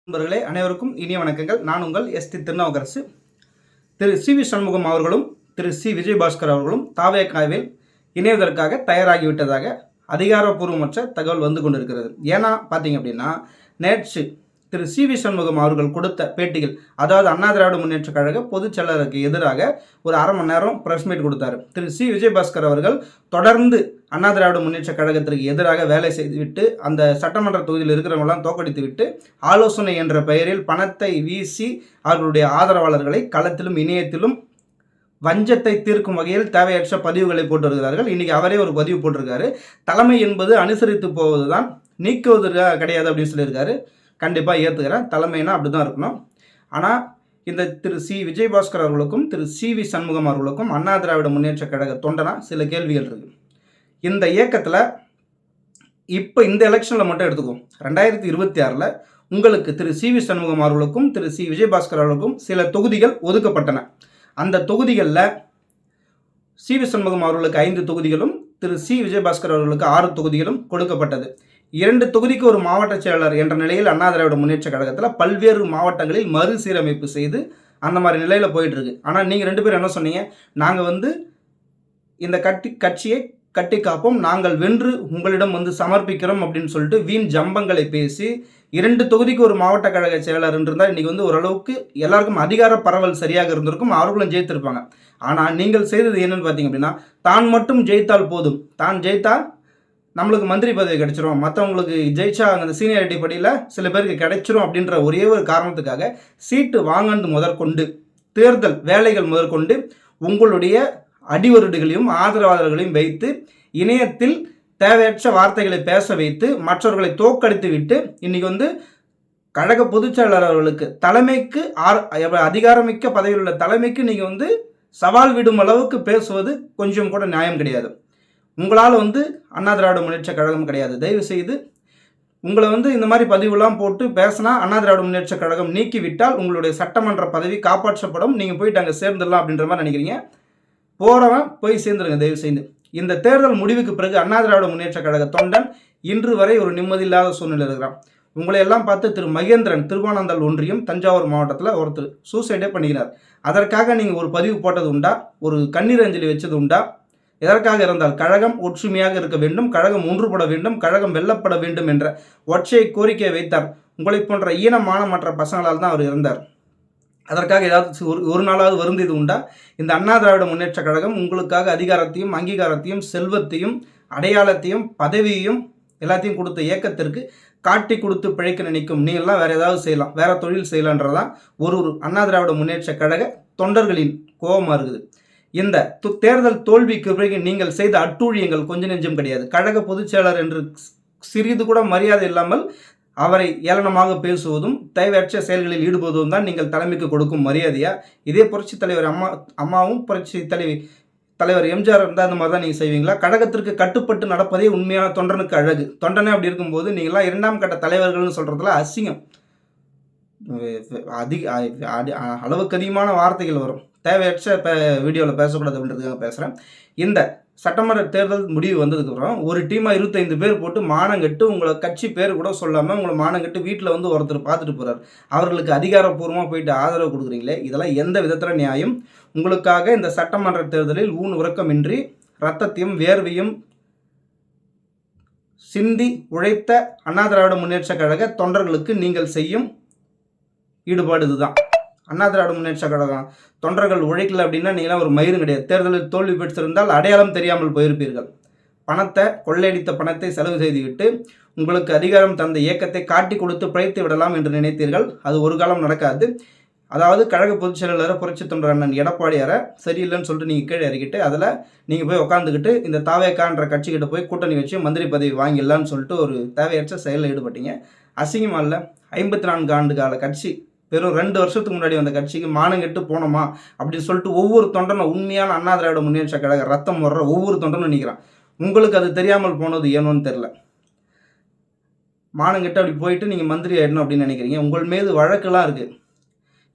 நண்பர்களே அனைவருக்கும் இனிய வணக்கங்கள். நான் உங்கள் எஸ்டி திருநாவுக்கரசு. திரு சி.வி. சண்முகம் அவர்களும் திரு சி. விஜயபாஸ்கர் அவர்களும் தாவேகாவில் இணைவதற்காக தயாராகிவிட்டதாக அதிகாரப்பூர்வமற்ற தகவல் வந்து கொண்டிருக்கிறது. ஏன்னா பார்த்தீங்க அப்படின்னா, நேற்று திரு சி.வி. சண்முகம் அவர்கள் கொடுத்த பேட்டிகள், அதாவது அண்ணா திராவிட முன்னேற்ற கழக பொதுச் செயலருக்கு எதிராக ஒரு அரை மணி நேரம் பிரஸ் மீட் கொடுத்தாரு. திரு சி. விஜயபாஸ்கர் அவர்கள் தொடர்ந்து அண்ணா திராவிட முன்னேற்ற கழகத்திற்கு எதிராக வேலை செய்துவிட்டு அந்த சட்டமன்ற தொகுதியில் இருக்கிறவங்களாம் தோக்கடித்து விட்டு ஆலோசனை என்ற பெயரில் பணத்தை வீசி அவர்களுடைய ஆதரவாளர்களை களத்திலும் இணையத்திலும் வஞ்சத்தை தீர்க்கும் வகையில் தேவையற்ற பதிவுகளை போட்டு வருகிறார்கள். இன்னைக்கு அவரே ஒரு பதிவு போட்டிருக்காரு. தலைமை என்பது அனுசரித்து போவதுதான், நீக்குவது கிடையாது அப்படின்னு சொல்லியிருக்காரு. கண்டிப்பாக ஏற்றுக்கிறேன். தலைமைனா அப்படி தான் இருக்கணும். ஆனால் இந்த திரு சி. விஜயபாஸ்கர் அவர்களுக்கும் திரு சி.வி. சண்முகம் அவர்களுக்கும் அண்ணா திராவிட முன்னேற்ற கழக தொண்டனா சில கேள்விகள் இருக்கு. இந்த இயக்கத்தில் இப்போ இந்த எலெக்ஷனில் மட்டும் எடுத்துக்குவோம். 2026 உங்களுக்கு திரு சி.வி. சண்முகம் அவர்களுக்கும் திரு சி. விஜயபாஸ்கர் அவர்களுக்கும் சில தொகுதிகள் ஒதுக்கப்பட்டன. அந்த தொகுதிகளில் சி.வி. சண்முகம் அவர்களுக்கு 5 தொகுதிகளும் திரு சி. விஜயபாஸ்கர் அவர்களுக்கு 6 தொகுதிகளும் கொடுக்கப்பட்டது. 2 தொகுதிக்கு ஒரு மாவட்ட செயலர் என்ற நிலையில் அண்ணா திராவிட முன்னேற்ற கழகத்தில் பல்வேறு மாவட்டங்களில் மறுசீரமைப்பு செய்து அந்த மாதிரி நிலையில் போயிட்டு இருக்கு. ஆனால் நீங்கள் 2 பேரும் என்ன சொன்னீங்க? நாங்கள் இந்த கட்சியை கட்டி காப்போம், நாங்கள் வென்று உங்களிடம் சமர்ப்பிக்கிறோம் அப்படின்னு சொல்லிட்டு வீண் ஜம்பங்களை பேசி 2 தொகுதிக்கு ஒரு மாவட்ட கழக செயலர் இருந்தால் இன்றைக்கி ஓரளவுக்கு எல்லாருக்கும் அதிகார பரவல் சரியாக இருந்திருக்கும், அவர்களும் ஜெயித்திருப்பாங்க. ஆனால் நீங்கள் செய்தது என்னன்னு பார்த்தீங்க அப்படின்னா, தான் மட்டும் ஜெயித்தால் போதும், தான் ஜெயித்தா நம்மளுக்கு மந்திரி பதவி கிடைச்சிரும், மற்றவங்களுக்கு ஜெயிச்சா அந்த சீனியாரிட்டி படியில் சில பேருக்கு கிடைச்சிரும் அப்படின்ற ஒரே ஒரு காரணத்துக்காக சீட்டு வாங்கினது முதற்கொண்டு தேர்தல் வேலைகள் முதற்கொண்டு உங்களுடைய அடிவருடுகளையும் ஆதரவாளர்களையும் வைத்து இணையத்தில் தேவையற்ற வார்த்தைகளை பேச வைத்து மற்றவர்களை தோற்கடித்து விட்டு இன்னைக்கு கழக பொதுச்செயலாளர் அவர்களுக்கு தலைமைக்கு அதிகாரமிக்க பதவியில் உள்ள தலைமைக்கு நீங்கள் சவால் விடும் அளவுக்கு பேசுவது கொஞ்சம் கூட நியாயம் கிடையாது. உங்களால் அண்ணா திராவிட முன்னேற்ற கழகம் கிடையாது. தயவு செய்து உங்களை இந்த மாதிரி பதிவுலாம் போட்டு பேசினா அண்ணா திராவிட முன்னேற்ற கழகம் நீக்கிவிட்டால் உங்களுடைய சட்டமன்ற பதவி காப்பாற்றப்படும், நீங்கள் போயிட்டு அங்கே சேர்ந்துடலாம் அப்படின்ற மாதிரி நினைக்கிறீங்க. போகிறவன் போய் சேர்ந்துருங்க தயவு செய்து. இந்த தேர்தல் முடிவுக்கு பிறகு அண்ணா திராவிட முன்னேற்ற கழக தொண்டன் இன்று வரை ஒரு நிம்மதியில்லாத சூழ்நிலை இருக்கிறான். உங்களை எல்லாம் பார்த்து திரு மகேந்திரன் திருவானந்தல் ஒன்றியம் தஞ்சாவூர் மாவட்டத்தில் ஒருத்தர் சூசைடே பண்ணிக்கிறார். அதற்காக நீங்கள் ஒரு பதிவு போட்டது உண்டா? ஒரு கண்ணீர் அஞ்சலி வச்சது உண்டா? எதற்காக இருந்தால் கழகம் ஒற்றுமையாக இருக்க வேண்டும், கழகம் ஒன்றுபட வேண்டும், கழகம் வெல்லப்பட வேண்டும் என்ற ஒற்றை கோரிக்கையை வைத்தார். உங்களை போன்ற ஈனமான மற்ற பசங்களால் தான் அவர் இருந்தார். அதற்காக ஏதாவது ஒரு நாளாவது வருந்தது உண்டா? இந்த அண்ணா திராவிட முன்னேற்ற கழகம் உங்களுக்காக அதிகாரத்தையும் அங்கீகாரத்தையும் செல்வத்தையும் அடையாளத்தையும் பதவியையும் எல்லாத்தையும் கொடுத்த இயக்கத்திற்கு காட்டி கொடுத்து பிழைக்க நினைக்கும் நீங்கள்லாம் வேறு ஏதாவது செய்யலாம், வேறு தொழில் செய்யலான்றதான் ஒரு அண்ணா திராவிட முன்னேற்ற கழக தொண்டர்களின் கோபமாக இருக்குது. இந்த தேர்தல் தோல்விக்கு பிறகு நீங்கள் செய்த அட்டூழியங்கள் கொஞ்சம் நெஞ்சம் கிடையாது. கழக பொதுச் செயலர் என்று சிறிது கூட மரியாதை இல்லாமல் அவரை ஏளனமாக பேசுவதும் தேவையற்ற செயல்களில் ஈடுபடுவதும் தான் நீங்கள் தலைமைக்கு கொடுக்கும் மரியாதையா? இதே புரட்சி தலைவர் அம்மாவும் புரட்சி தலைவர் எம்ஜிஆர் இருந்தால் அந்த மாதிரி தான் நீங்கள் செய்வீங்களா? கழகத்திற்கு கட்டுப்பட்டு நடப்பதே உண்மையான தொண்டனுக்கு அழகு. தொண்டனே அப்படி இருக்கும்போது நீங்களாம் 2ஆம் கட்ட தலைவர்கள்னு சொல்கிறதுல அசிங்கம். அளவுக்கு அதிகமான வார்த்தைகள் வரும். தேவையற்ற வீடியோவில் பேசக்கூடாது அப்படின்றதுக்காக பேசுகிறேன். இந்த சட்டமன்ற தேர்தல் முடிவு வந்ததுக்கப்புறம் ஒரு டீமாக 25 பேர் போட்டு மானங்கட்டு உங்களை கட்சி பேர் கூட சொல்லாமல் உங்களை மானங்கட்டு வீட்டில் ஒருத்தர் பார்த்துட்டு போகிறார். அவர்களுக்கு அதிகாரப்பூர்வமாக போயிட்டு ஆதரவு கொடுக்குறீங்களே, இதெல்லாம் எந்த விதத்தில் நியாயம்? உங்களுக்காக இந்த சட்டமன்ற தேர்தலில் ஊன் உறக்கமின்றி இரத்தத்தையும் வேர்வையும் சிந்தி உழைத்த அண்ணா திராவிட முன்னேற்ற கழக தொண்டர்களுக்கு நீங்கள் செய்யும் ஈடுபாடு இதுதான். அண்ணா திராவிட முன்னேற்ற கழகம் தொண்டர்கள் உழைக்கல அப்படின்னா நீங்களாம் ஒரு மயிரும் கிடையாது. தேர்தலில் தோல்வி பெற்றிருந்தால் அடையாளம் தெரியாமல் போயிருப்பீர்கள். கொள்ளையடித்த பணத்தை செலவு செய்துவிட்டு உங்களுக்கு அதிகாரம் தந்த இயக்கத்தை காட்டி கொடுத்து பிழைத்து விடலாம் என்று நினைத்தீர்கள். அது ஒரு காலம் நடக்காது. அதாவது கழக பொதுச் செயலாளர் புரட்சி தொண்டர் அண்ணன் எடப்பாடியாரை சரியில்லைன்னு சொல்லிட்டு நீங்கள் கீழே இறக்கிட்டு அதில் நீங்கள் போய் உட்காந்துக்கிட்டு இந்த தாவேக்கான்ற கட்சிக்கிட்ட போய் கூட்டணி வச்சு மந்திரி பதவி வாங்கிடலான்னு சொல்லிட்டு ஒரு தேவையற்ற செயலில் ஈடுபட்டீங்க. அசிங்கமாக இல்லை? 54 ஆண்டு கால கட்சி, வெறும் 2 வருஷத்துக்கு முன்னாடி வந்த கட்சிக்கு மானங்கெட்டு போனோமா அப்படின்னு சொல்லிட்டு ஒவ்வொரு தொண்டனும் உண்மையான அண்ணா திராவிட முன்னேற்ற கழக ரத்தம் வர்ற ஒவ்வொரு தொண்டனும் நிற்கிறான். உங்களுக்கு அது தெரியாமல் போனது ஏனோன்னு தெரில. மானங்கெட்டு அப்படி போயிட்டு நீங்கள் மந்திரி ஆகிடணும் அப்படின்னு நினைக்கிறீங்க. உங்கள் மீது வழக்கெல்லாம் இருக்குது.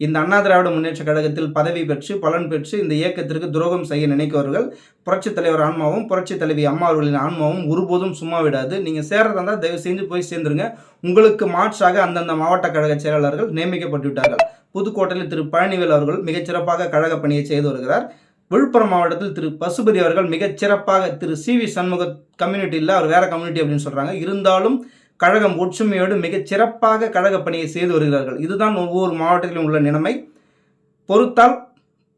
இந்த அண்ணா திராவிட முன்னேற்ற கழகத்தில் பதவி பெற்று பலன் பெற்று இந்த இயக்கத்திற்கு துரோகம் செய்ய நினைக்கிறவர்கள் புரட்சித் தலைவர் ஆன்மாவும் புரட்சித் தலைவி அம்மா அவர்களின் ஆன்மாவும் ஒருபோதும் சும்மா விடாது. நீங்கள் சேர்றதா இருந்தால் தயவு செஞ்சு போய் சேர்ந்துருங்க. உங்களுக்கு மாற்றாக அந்தந்த மாவட்ட கழக செயலாளர்கள் நியமிக்கப்பட்டு விட்டார்கள். புதுக்கோட்டையில் திரு பழனிவேல் அவர்கள் மிகச்சிறப்பாக கழக பணியை செய்து வருகிறார். விழுப்புரம் மாவட்டத்தில் திரு பசுபதி அவர்கள் மிகச்சிறப்பாக, திரு சி.வி. சண்முக கம்யூனிட்டி இல்லை, அவர் வேற கம்யூனிட்டி அப்படின்னு சொல்கிறாங்க, இருந்தாலும் கழகம் ஒற்றுமையோடு மிகச்சிறப்பாக கழக பணியை செய்து வருகிறார்கள். இதுதான் ஒவ்வொரு மாவட்டத்திலும் உள்ள நிலைமை. பொறுத்தால்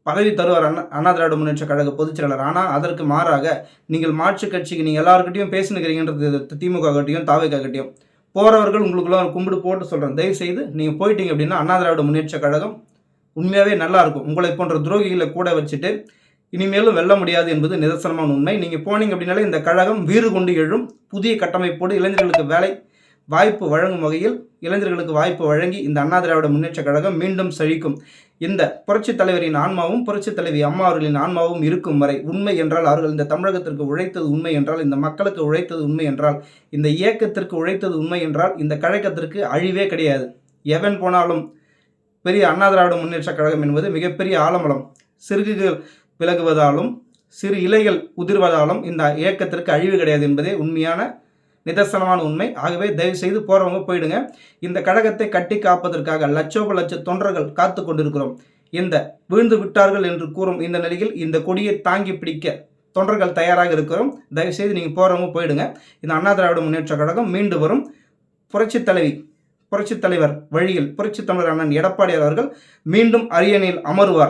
பதவி தருவார் அண்ணா திராவிட முன்னேற்ற கழக பொதுச் செயலாளர். ஆனால் அதற்கு மாறாக நீங்கள் மாற்றுக் கட்சிக்கு நீங்கள் எல்லாருக்கிட்டையும் பேசினுக்கிறீங்கன்றது திமுக கட்டையும் தாவேகா கட்டையும் போகிறவர்கள் உங்களுக்குள்ள ஒரு கும்பிடு போட்டு சொல்கிறேன், தயவு செய்து நீங்கள் போயிட்டீங்க அப்படின்னா அண்ணா திராவிட முன்னேற்ற கழகம் உண்மையாகவே நல்லாயிருக்கும். உங்களை போன்ற துரோகிகளை கூட வச்சுட்டு இனிமேலும் வெல்ல முடியாது என்பது நிதர்சனமான உண்மை. நீங்கள் போனீங்க அப்படின்னாலே இந்த கழகம் வீறு கொண்டு எழும். புதிய கட்டமைப்போடு இளைஞர்களுக்கு வேலை வாய்ப்பு வழங்கும் வகையில் இளைஞர்களுக்கு வாய்ப்பு வழங்கி இந்த அண்ணா திராவிட முன்னேற்ற கழகம் மீண்டும் செழிக்கும். இந்த புரட்சித் தலைவரின் ஆன்மாவும் புரட்சித் தலைவி அம்மா அவர்களின் ஆன்மாவும் இருக்கும் வரை, உண்மை என்றால் அவர்கள் இந்த தமிழகத்திற்கு உழைத்தது உண்மை என்றால், இந்த மக்களுக்கு உழைத்தது உண்மை என்றால், இந்த இயக்கத்திற்கு உழைத்தது உண்மை என்றால், இந்த கழகத்திற்கு அழிவே கிடையாது. எவன் போனாலும் பெரிய அண்ணா திராவிட முன்னேற்ற கழகம் என்பது மிகப்பெரிய ஆலமரம். சிறுகுகள் விலகுவதாலும் சிறு இலைகள் உதிர்வதாலும் இந்த இயக்கத்திற்கு அழிவு கிடையாது என்பதே உண்மையான நிதர்சனமான உண்மை. ஆகவே தயவு செய்து போகிறவங்க போயிடுங்க. இந்த கழகத்தை கட்டி காப்பதற்காக லட்சோப லட்ச தொண்டர்கள் காத்து கொண்டிருக்கிறோம். இந்த வீழ்ந்து விட்டார்கள் என்று கூறும் இந்த நிலையில் இந்த கொடியை தாங்கி பிடிக்க தொண்டர்கள் தயாராக இருக்கிறோம். தயவு செய்து நீங்கள் போகிறவங்க போயிடுங்க. இந்த அண்ணா திராவிட முன்னேற்ற கழகம் மீண்டு வரும். புரட்சித் தலைவர் வழியில் புரட்சித் தமிழர் அண்ணன் எடப்பாடியார் அவர்கள் மீண்டும் அரியணையில் அமருவார்.